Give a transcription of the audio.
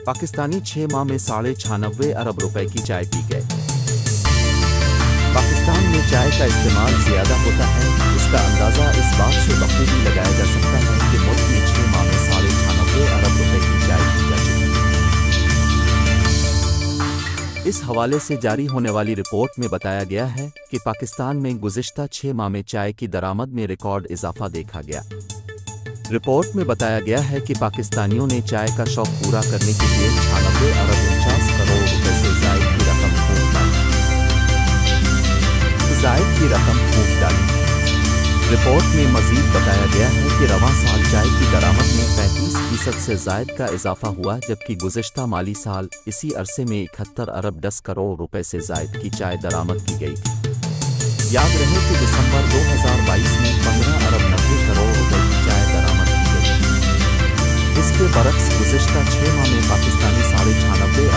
पाकिस्तानी 6 माह में 96.5 अरब रुपए की चाय पी गए। पाकिस्तान में चाय का इस्तेमाल ज़्यादा होता है। इसका अंदाज़ा इस बात से बखूबी लगाया जा सकता है कि मुल्क में 6 माह में 96.5 अरब रुपए की चाय पी जा चुकी है। इस हवाले से जारी होने वाली रिपोर्ट में बताया गया है कि पाकिस्तान में गुज़िश्ता 6 माह में चाय की दरामद में रिकॉर्ड इजाफा देखा गया। रिपोर्ट में बताया गया है कि पाकिस्तानियों ने चाय का शौक पूरा करने के लिए 96 अरब 49 करोड़ रुपए से जायद की रकम फूंक डाली। रिपोर्ट में मजीद बताया गया है कि रवां साल चाय की दरामद में 35% से जायद का इजाफा हुआ, जबकि गुज़िश्ता माली साल इसी अरसे में 71 अरब 10 करोड़ रुपए से जायद की चाय दरामद की गई थी। याद रहे कि दिसंबर 2022 में 15 अरब 90 करोड़ रुपए की चाय दरामद की गई। इसके बरक्स गुज़िश्ता 6 माह में पाकिस्तानी 96.5